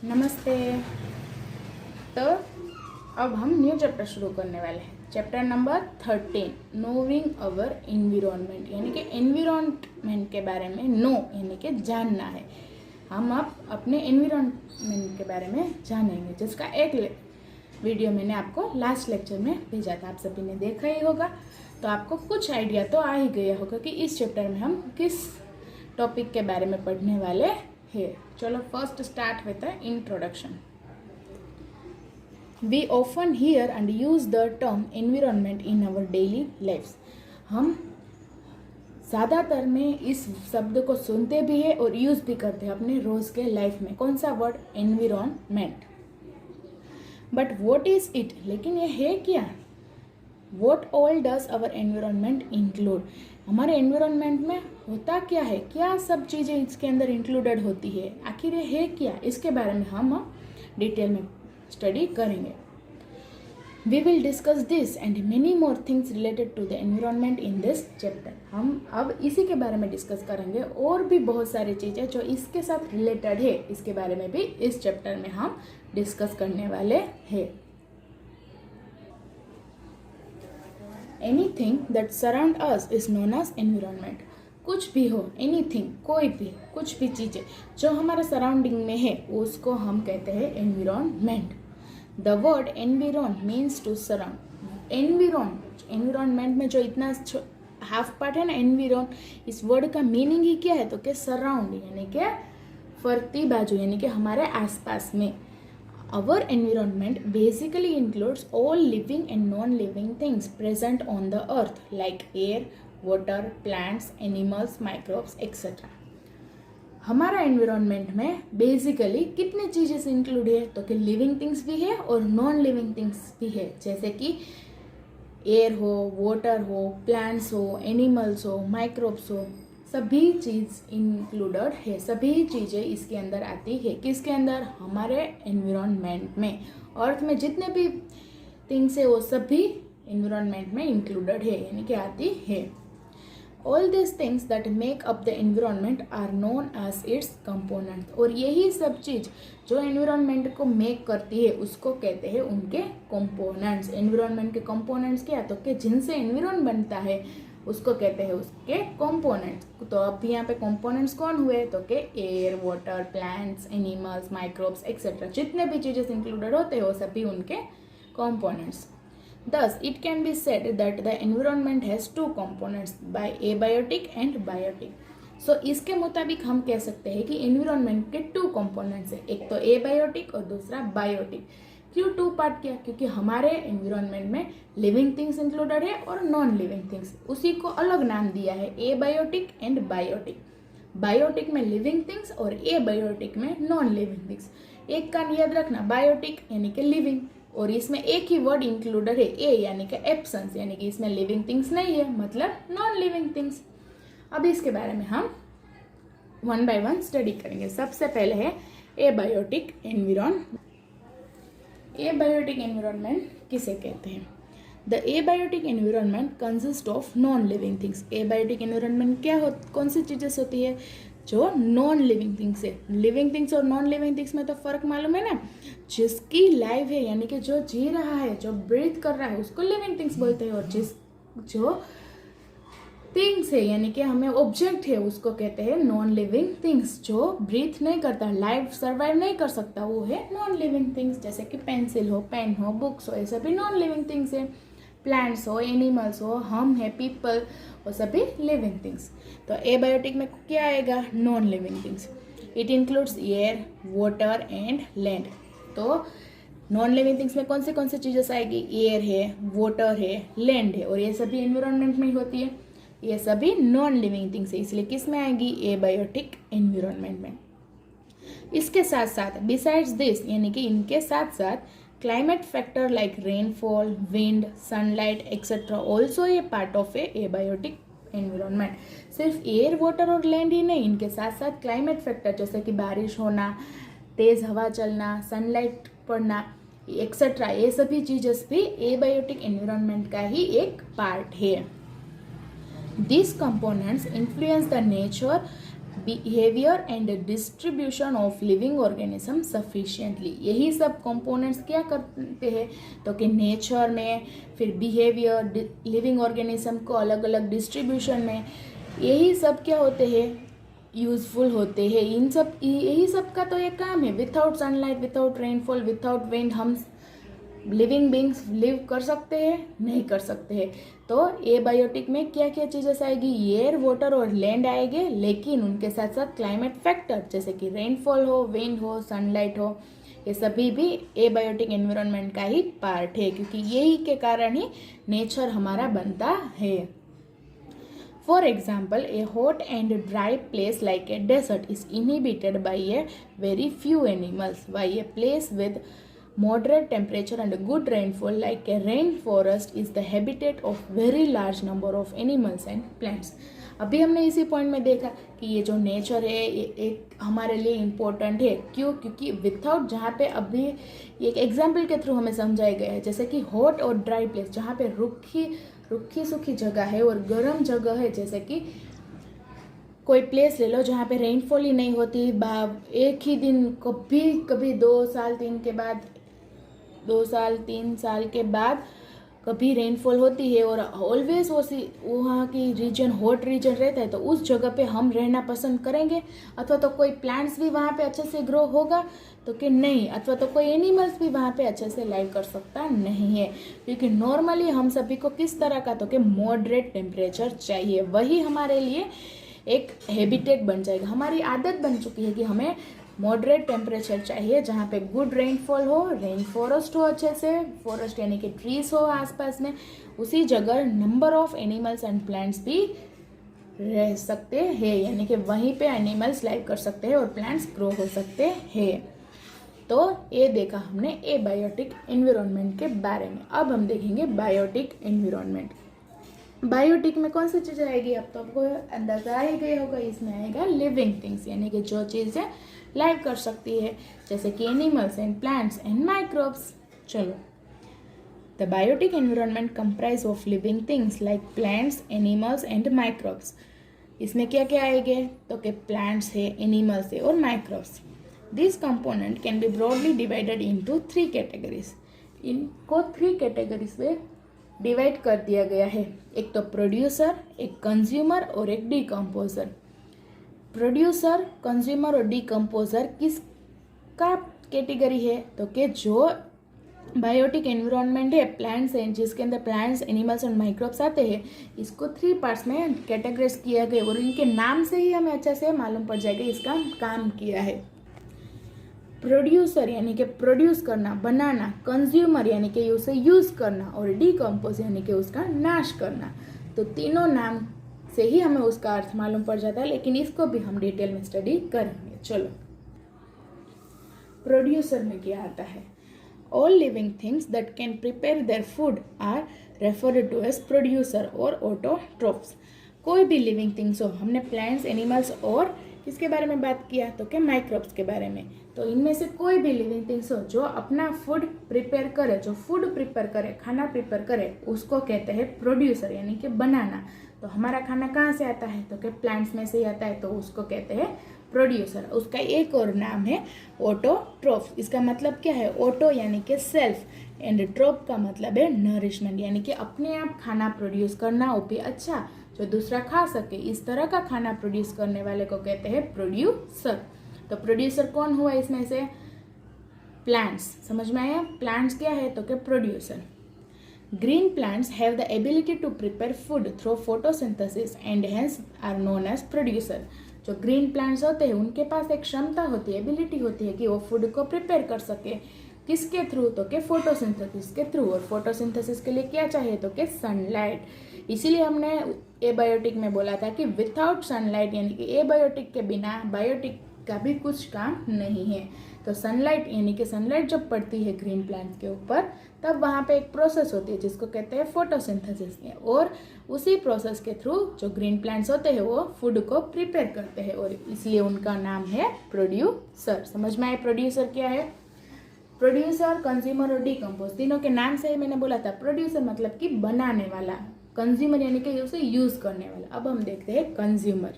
नमस्ते। तो अब हम न्यू चैप्टर शुरू करने वाले हैं। चैप्टर नंबर 13, नोइंग अवर एनवायरनमेंट, यानी कि एनवायरनमेंट के बारे में नो यानी कि जानना है। हम अब अपने एनवायरनमेंट के बारे में जानेंगे, जिसका एक वीडियो मैंने आपको लास्ट लेक्चर में भेजा था, आप सभी ने देखा ही होगा। तो आपको कुछ आइडिया तो आ ही गया होगा कि इस चैप्टर में हम किस टॉपिक के बारे में पढ़ने वाले हैं। चलो first start with the introduction. We often hear and use the term environment in our daily lives. हम ज़्यादातर में इस शब्द को सुनते भी है और यूज़ भी करते हैं अपने रोज़ के लाइफ में। कौन सा word? Environment. But what is it? लेकिन ये है क्या? What all does our environment include? हमारे एनवायरनमेंट में होता क्या है, क्या सब चीज़ें इसके अंदर इंक्लूडेड होती है, आखिर ये है क्या? इसके बारे में हम डिटेल में स्टडी करेंगे। We will discuss this and many more things related to the environment in this chapter. हम अब इसी के बारे में डिस्कस करेंगे और भी बहुत सारी चीज़ें जो इसके साथ रिलेटेड है, इसके बारे में भी इस चैप्टर में हम डिस्कस करने वाले हैं। Anything that surround us is known as environment. कुछ भी हो, एनीथिंग, कोई भी, कुछ भी चीज़ें जो हमारे सराउंडिंग में है उसको हम कहते हैं environment. The word environ means to surround. Environment में जो इतना हाफ पार्ट है ना एनवायरन, इस वर्ड का मीनिंग ही क्या है? तो कि सराउंड, यानी कि फरती बाजू, यानी कि हमारे आसपास में। Our environment basically includes all living and non-living things present on the earth like air, water, plants, animals, microbes, etc. हमारा एनवायरनमेंट में बेसिकली कितनी चीज़ें से इंक्लूड है? तो कि लिविंग थिंग्स भी है और नॉन लिविंग थिंग्स भी है, जैसे कि एयर हो, वाटर हो, प्लांट्स हो, एनिमल्स हो, माइक्रोब्स हो, सभी चीज़ इंक्लूडेड है। सभी चीज़ें इसके अंदर आती है। किसके अंदर? हमारे एनवायरनमेंट में। अर्थ में जितने भी थिंग्स है वो सभी एनवायरनमेंट में इंक्लूडेड है, यानी कि आती है। All this things that make up the environment are known as its components. और यही सब चीज़ जो एनवायरनमेंट को मेक करती है उसको कहते हैं उनके कंपोनेंट्स। एनवायरनमेंट के कंपोनेंट्स क्या? तो कि जिनसे एनवायरनमेंट बनता है उसको कहते हैं उसके कंपोनेंट्स। तो अब यहाँ पे कंपोनेंट्स कौन हुए? तो कि air, water, plants, animals, microbes etcetera, जितने भी चीज़ें इंक्लूडेड होते हैं वो सभी उनके components. Thus, it can be said that the environment has two components, by abiotic and biotic. So, इसके मुताबिक हम कह सकते हैं कि एनवायरनमेंट के टू कंपोनेंट्स है, एक तो एबायोटिक और दूसरा बायोटिक। क्यों टू पार्ट किया? क्योंकि हमारे एनवायरनमेंट में लिविंग थिंग्स इंक्लूडेड है और नॉन लिविंग थिंग्स, उसी को अलग नाम दिया है एबायोटिक एंड बायोटिक। बायोटिक में लिविंग थिंग्स और एबायोटिक में नॉन लिविंग थिंग्स। एक का याद रखना, बायोटिक यानी कि लिविंग, और इसमें एक ही वर्ड इंक्लूडेड है, ए यानी कि एब्सेंस, यानी कि इसमें लिविंग थिंग्स नहीं है, मतलब नॉन लिविंग थिंग्स। अब इसके बारे में हम वन बाय वन स्टडी करेंगे। सबसे पहले है एबायोटिक एनवायरनमेंट। एबायोटिक एनवायरनमेंट किसे कहते हैं? The abiotic environment consist of non living things. Abiotic environment क्या हो, कौन सी चीज़ें से होती है? जो नॉन लिविंग थिंग्स है। लिविंग थिंग्स और नॉन लिविंग थिंग्स में तो फर्क मालूम है ना। जिसकी लाइफ है, यानी कि जो जी रहा है, जो ब्रीथ कर रहा है, उसको लिविंग थिंग्स बोलते हैं। और जो थिंग्स है, यानी कि हमें ऑब्जेक्ट है, उसको कहते हैं नॉन लिविंग थिंग्स। जो ब्रीथ नहीं करता, लाइफ सर्वाइव नहीं कर सकता, वो है नॉन लिविंग थिंग्स। जैसे कि पेंसिल हो, पेन हो, बुक्स हो, ये सभी नॉन लिविंग थिंग्स है। प्लांट्स हो, एनिमल्स हो, हम है, पीपल, वो सभी लिविंग थिंग्स। तो एबायोटिक में क्या आएगा? Non living things. It includes air, water and land. तो नॉन लिविंग थिंग्स में कौन से चीज़ें आएगी? एयर है, वाटर है, लैंड है, और ये सभी एनवायरनमेंट में ही होती है। ये सभी नॉन लिविंग थिंग्स है, इसलिए किस में आएगी? एबायोटिक एनवायरनमेंट में। इसके साथ साथ बिसाइड्स दिस, यानी कि इनके साथ साथ climate factor like rainfall, wind, sunlight etcetera also a part of A abiotic environment. सिर्फ एयर, वाटर और लैंड ही नहीं, इनके साथ साथ क्लाइमेट फैक्टर जैसे कि बारिश होना, तेज हवा चलना, सनलाइट पड़ना एक्सेट्रा, ये सभी चीज़ें भी एबायोटिक एनवायरनमेंट का ही एक पार्ट है। These components influence the nature behaviour and distribution of living organism sufficiently. यही सब कंपोनेंट्स क्या करते हैं, तो कि नेचर में, फिर बिहेवियर, लिविंग ऑर्गेनिज्म को अलग अलग डिस्ट्रीब्यूशन में, यही सब क्या होते हैं, यूजफुल होते हैं। इन सब, यही सब का तो एक काम है। Without sunlight, without rainfall, without wind हम लिविंग बींग्स लिव कर सकते हैं? नहीं कर सकते हैं। तो एबायोटिक में क्या क्या चीज़ें आएगी, एयर, वाटर और लैंड आएंगे, लेकिन उनके साथ साथ क्लाइमेट फैक्टर जैसे कि रेनफॉल हो, विंड हो, सनलाइट हो, ये सभी भी एबायोटिक एनवायरनमेंट का ही पार्ट है, क्योंकि यही के कारण ही नेचर हमारा बनता है। For example, a hot and dry place like a desert is inhabited by a very few animals, while a place with moderate temperature and good rainfall like a rainforest is the habitat of very large number of animals and plants. अभी हमने इसी point में देखा कि ये जो nature है ये एक हमारे लिए इम्पोर्टेंट है। क्यों? क्योंकि विदाउट, जहाँ पे अभी एक एग्जाम्पल के थ्रू हमें समझाया गया है, जैसे कि हॉट और ड्राई प्लेस, जहाँ पे रुखी सूखी जगह है और गर्म जगह है, जैसे कि कोई प्लेस ले लो जहाँ पे रेनफॉल ही नहीं होती, एक ही दिन, कभी 2 साल 3 साल के बाद कभी रेनफॉल होती है और ऑलवेज वहाँ की रीजन हॉट रीजन रहता है, तो उस जगह पे हम रहना पसंद करेंगे? अथवा तो कोई प्लांट्स भी वहाँ पे अच्छे से ग्रो होगा तो कि नहीं, अथवा तो कोई एनिमल्स भी वहाँ पे अच्छे से लाइव कर सकता नहीं है, क्योंकि नॉर्मली हम सभी को किस तरह का, तो कि मॉडरेट टेम्परेचर चाहिए। वही हमारे लिए एक हैबिटेट बन जाएगा। हमारी आदत बन चुकी है कि हमें मॉडरेट टेम्परेचर चाहिए, जहाँ पे गुड रेनफॉल हो, रेन फॉरेस्ट हो, अच्छे से फॉरेस्ट यानी कि ट्रीज हो आसपास में, उसी जगह number of animals and plants भी रह सकते हैं, यानी कि वहीं पे एनिमल्स लाइव कर सकते हैं और प्लांट्स ग्रो हो सकते हैं। तो ये देखा हमने एबायोटिक एनवायरनमेंट के बारे में। अब हम देखेंगे बायोटिक एनवायरनमेंट। बायोटिक में कौन सी चीज़ें आएगी, अब तो आपको अंदाजा आ ही गया होगा, इसमें आएगा लिविंग थिंग्स, यानी कि जो चीज़ें लाइव कर सकती है, जैसे कि animals and plants and microbes. चलो, the biotic environment comprise of living things like plants, animals and microbes. इसमें क्या क्या आएंगे, तो कि प्लांट्स है, एनिमल्स है और microbes. This component can be broadly divided into 3 categories. इनको 3 कैटेगरीज में डिवाइड कर दिया गया है। एक तो प्रोड्यूसर, एक कंज्यूमर और एक डिकम्पोजर। प्रोड्यूसर, कंज्यूमर और डिकम्पोजर किसका कैटेगरी है, तो कि जो बायोटिक एनवायरनमेंट है, प्लांट्स हैं, जिसके अंदर प्लांट्स, एनिमल्स और माइक्रोब्स आते हैं, इसको 3 पार्ट्स में कैटेगराइज किया गया और इनके नाम से ही हमें अच्छे से मालूम पड़ जाएगा इसका काम किया है। प्रोड्यूसर यानी कि प्रोड्यूस करना, बनाना, कंज्यूमर यानी कि उसे यूज करना और डिकम्पोज यानी कि उसका नाश करना। तो तीनों नाम से ही हमें उसका अर्थ मालूम पड़ जाता है, लेकिन इसको भी हम डिटेल में स्टडी करेंगे। चलो, प्रोड्यूसर में क्या आता है, all living things that can prepare their food are referred to as producer और ऑटोट्रोफ्स। कोई भी लिविंग थिंग्स हो, हमने प्लांट्स, एनिमल्स और किसके बारे में बात किया, तो क्या माइक्रोब्स के बारे में। तो इनमें से कोई भी लिविंग थिंग्स हो जो अपना फूड प्रिपेयर करे, जो फूड प्रिपेयर करे, खाना प्रिपेयर करे, उसको कहते हैं प्रोड्यूसर यानी कि बनाना। तो हमारा खाना कहाँ से आता है, तो क्या प्लांट्स में से ही आता है, तो उसको कहते हैं प्रोड्यूसर। उसका एक और नाम है ऑटोट्रोफ। इसका मतलब क्या है, ऑटो यानी कि सेल्फ एंड ट्रोप का मतलब है नरिशमेंट, यानी कि अपने आप खाना प्रोड्यूस करना, वो भी अच्छा जो दूसरा खा सके, इस तरह का खाना प्रोड्यूस करने वाले को कहते हैं प्रोड्यूसर। तो प्रोड्यूसर कौन हुआ इसमें से, प्लांट्स। समझ में आया, प्लांट्स क्या है, तो क्या producer. Green plants have the ability to prepare food through photosynthesis and hence are known as producer. जो ग्रीन प्लांट्स होते हैं उनके पास एक क्षमता होती है, एबिलिटी होती है कि वो फूड को प्रिपेयर कर सके, किसके थ्रू, तो के फोटोसिंथेसिस के थ्रू। और फोटोसिंथेसिस के लिए क्या चाहिए, तो के सनलाइट। इसीलिए हमने एबायोटिक में बोला था कि विदाउट सनलाइट यानी कि एबायोटिक के बिना बायोटिक का भी कुछ काम नहीं है। तो सनलाइट यानी कि सनलाइट जब पड़ती है ग्रीन प्लांट्स के ऊपर, तब वहाँ पे एक प्रोसेस होती है जिसको कहते हैं फोटोसिंथेसिस, और उसी प्रोसेस के थ्रू जो ग्रीन प्लांट्स होते हैं वो फूड को प्रिपेयर करते हैं, और इसलिए उनका नाम है प्रोड्यूसर। समझ में आए प्रोड्यूसर क्या है। प्रोड्यूसर, कंज्यूमर और डिकम्पोज, तीनों के नाम से ही मैंने बोला था। प्रोड्यूसर मतलब कि बनाने वाला, कंज्यूमर यानी कि उसे यूज करने वाला। अब हम देखते हैं consumer.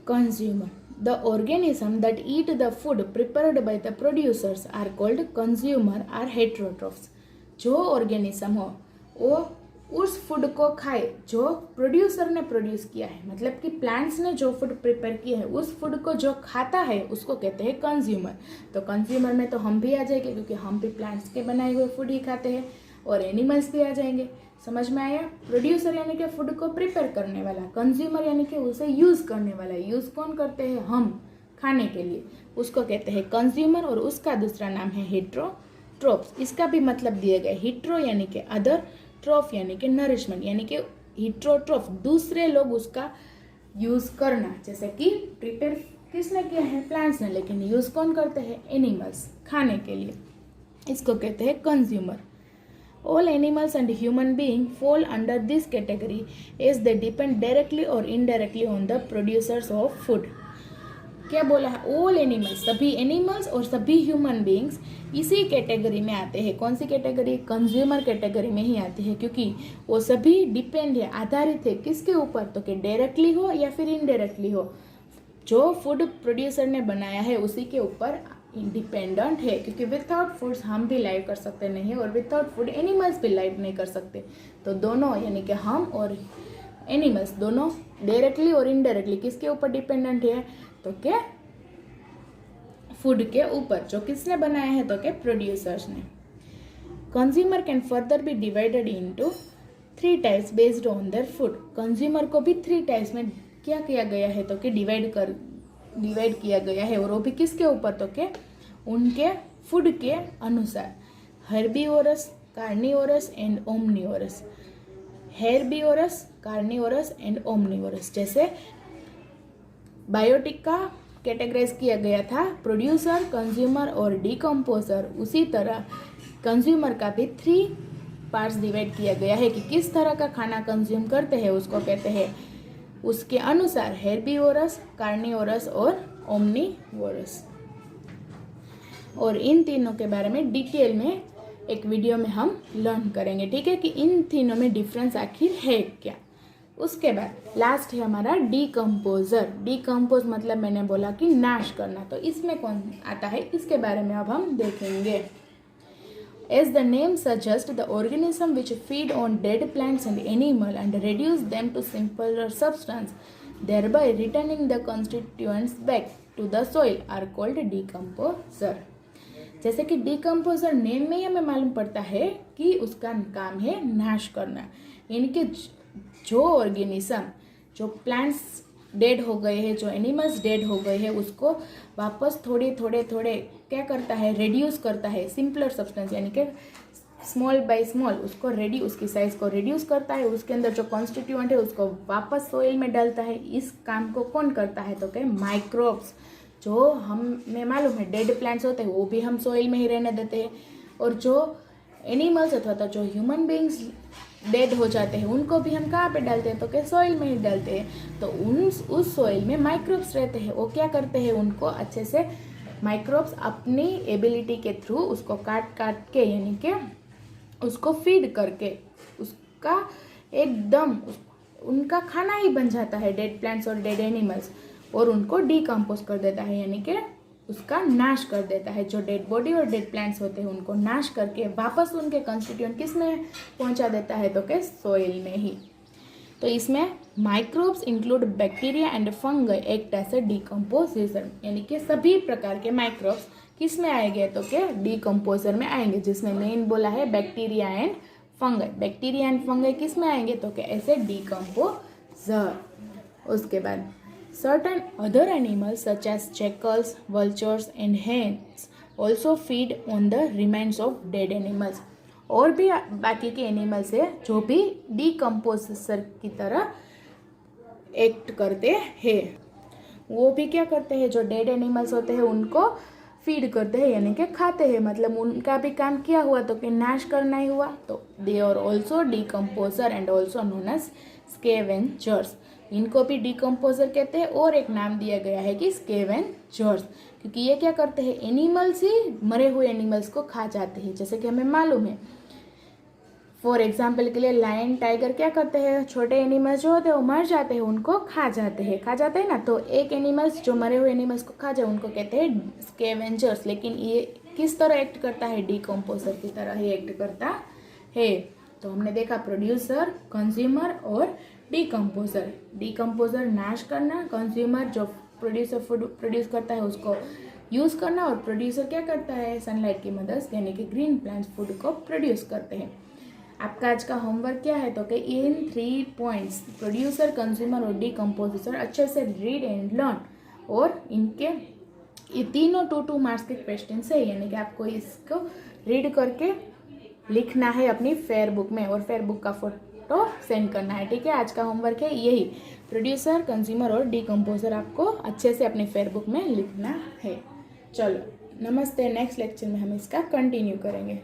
consumer. The organism that eat the food prepared by the producers are called consumer or heterotrophs. जो ऑर्गेनिज्म हो वो उस फूड को खाए जो प्रोड्यूसर ने प्रोड्यूस किया है, मतलब कि प्लांट्स ने जो फूड प्रिपेयर किया है उस फूड को जो खाता है उसको कहते हैं कंज्यूमर। तो कंज्यूमर में तो हम भी आ जाएंगे क्योंकि हम भी प्लांट्स के बनाए हुए फूड ही खाते हैं, और एनिमल्स भी आ जाएंगे। समझ में आया? प्रोड्यूसर यानी कि फूड को प्रिपेयर करने वाला, कंज्यूमर यानी कि उसे यूज़ करने वाला। यूज़ कौन करते हैं? हम, खाने के लिए, उसको कहते हैं कंज्यूमर। और उसका दूसरा नाम है हेट्रोट्रोप्स। इसका भी मतलब दिया गया, हिट्रो यानी कि अदर, ट्रोफ यानी कि नरिशमेंट, यानी कि हिट्रोट्रोफ दूसरे लोग उसका यूज़ करना। जैसे कि प्रिपेयर किसने किया है? प्लांट्स ने, लेकिन यूज़ कौन करते हैं? एनिमल्स, खाने के लिए। इसको कहते हैं consumer. All animals and human beings fall under this category as they depend directly or indirectly on the producers of food. क्या बोला है? ऑल एनिमल्स, सभी एनिमल्स और सभी ह्यूमन बींग्स इसी कैटेगरी में आते हैं। कौन सी कैटेगरी? कंज्यूमर कैटेगरी में ही आते हैं, क्योंकि वो सभी डिपेंड है, आधारित है किसके ऊपर? तो कि डायरेक्टली हो या फिर इनडायरेक्टली हो, जो फूड प्रोड्यूसर ने बनाया है उसी के ऊपर डिपेंडेंट है। क्योंकि विदाउट फूड्स हम भी लाइव कर सकते नहीं है, और विदाउट फूड एनिमल्स भी लाइव नहीं कर सकते। तो दोनों यानी कि हम और एनिमल्स दोनों डायरेक्टली और इनडायरेक्टली किसके ऊपर डिपेंडेंट है? तो क्या? फूड के ऊपर, जो किसने बनाया है? तो क्या? प्रोड्यूसर्स ने। Consumer can further be divided into 3 types based on their food. Consumer को भी 3 टाइप्स में क्या किया गया है? तो क्या डिवाइड किया गया है, और वो भी किसके ऊपर? तो क्या? उनके फूड के अनुसार। Herbivorous, carnivorous and omnivorous. Herbivorous, carnivorous and omnivorous. जैसे बायोटिक का कैटेगराइज किया गया था प्रोड्यूसर, कंज्यूमर और डिकम्पोजर, उसी तरह कंज्यूमर का भी 3 पार्ट्स डिवाइड किया गया है कि किस तरह का खाना कंज्यूम करते हैं, उसको कहते हैं उसके अनुसार हेर्बीवोरस, कार्निवोरस और ओमनिवोरस। और इन तीनों के बारे में डिटेल में एक वीडियो में हम लर्न करेंगे, ठीक है, कि इन तीनों में डिफरेंस आखिर है क्या। उसके बाद लास्ट है हमारा डिकम्पोजर। डिकम्पोज मतलब मैंने बोला कि नाश करना, तो इसमें कौन आता है इसके बारे में अब हम देखेंगे। As the name suggests, the organism which feed on dead plants and animal and reduce them to simpler substance, thereby returning the constituents back to the soil, are called decomposer. जैसे कि डिकम्पोजर नेम में ही हमें मालूम पड़ता है कि उसका काम है नाश करना, यानी कि जो ऑर्गेनिज्म, जो प्लांट्स डेड हो गए हैं, जो एनिमल्स डेड हो गए हैं, उसको वापस थोड़े क्या करता है? रिड्यूस करता है, सिंपलर सब्सटेंस, यानी कि स्मॉल बाय स्मॉल उसको उसकी साइज को रिड्यूस करता है, उसके अंदर जो कॉन्स्टिट्यूएंट है उसको वापस सोइल में डालता है। इस काम को कौन करता है? तो क्या? माइक्रोब्स। जो हमें मालूम है डेड प्लांट्स होते हैं वो भी हम सोइल में ही रहने देते हैं, और जो एनिमल्स अथवा तो जो ह्यूमन बींग्स डेड हो जाते हैं उनको भी हम कहाँ पे डालते हैं? तो क्या? सॉइल में ही डालते हैं। तो उस सॉइल में माइक्रोब्स रहते हैं, वो क्या करते हैं? उनको अच्छे से माइक्रोब्स अपनी एबिलिटी के थ्रू उसको काट के, यानी कि उसको फीड करके उसका एकदम उनका खाना ही बन जाता है, डेड प्लांट्स और डेड एनिमल्स, और उनको डिकम्पोज कर देता है, यानी कि उसका नाश कर देता है। जो डेड बॉडी और डेड प्लांट्स होते हैं उनको नाश करके वापस उनके कंस्टिट्यूएंट किस में पहुंचा देता है? तो क्या? सॉइल में ही। तो इसमें microbes include bacteria and fungi act as a decomposer, यानी कि सभी प्रकार के माइक्रोब्स किस में आएंगे? तो क्या? डिकम्पोजर में आएंगे, जिसमें मेन बोला है bacteria and fungi. Bacteria and fungi किस में आएंगे? तो क्या? ऐसे डिकम्पोजर। उसके बाद certain other animals such as jackals, vultures and hens also feed on the remains of dead animals. और भी बाकी के एनिमल्स है जो भी डिकम्पोजर की तरह एक्ट करते हैं। वो भी क्या करते हैं? जो डेड एनिमल्स होते हैं उनको फीड करते हैं, यानी कि खाते हैं, मतलब उनका भी काम किया हुआ तो कि नाश करना ही हुआ। तो they are also decomposer and also known as scavengers. इनको भी डिकम्पोजर कहते हैं, और एक नाम दिया गया है कि स्कैवेंजर्स, क्योंकि ये क्या करते हैं? एनिमल्स ही मरे हुए एनिमल्स को खा जाते हैं। जैसे कि हमें मालूम है फॉर एग्जाम्पल के लिए लायन टाइगर क्या करते हैं, छोटे एनिमल्स जो होते हैं वो मर जाते हैं, उनको खा जाते हैं ना। तो एक एनिमल्स जो मरे हुए एनिमल्स को खा जाए उनको कहते हैं स्कैवेंजर्स। लेकिन ये किस तरह एक्ट करता है, डिकम्पोजर की तरह ही एक्ट करता है। तो हमने देखा प्रोड्यूसर, कंज्यूमर और डिकम्पोजर। डिकम्पोजर नाश करना, कंज्यूमर जो प्रोड्यूसर फूड प्रोड्यूस करता है उसको यूज़ करना, और प्रोड्यूसर क्या करता है, सनलाइट की मदद से यानी कि ग्रीन प्लांट्स फूड को प्रोड्यूस करते हैं। आपका आज का होमवर्क क्या है, तो कि इन 3 पॉइंट्स प्रोड्यूसर, कंज्यूमर और डिकम्पोजर अच्छे से रीड एंड लर्न, और इनके ये तीनों 2 मार्क्स के क्वेश्चन है, यानी कि आपको इसको रीड करके लिखना है अपनी फेयर बुक में, और फेयर बुक का फोटो सेंड करना है। ठीक है, आज का होमवर्क है यही, प्रोड्यूसर, कंज्यूमर और डिकम्पोजर आपको अच्छे से अपनी फेयर बुक में लिखना है। चलो नमस्ते, नेक्स्ट लेक्चर में हम इसका कंटिन्यू करेंगे।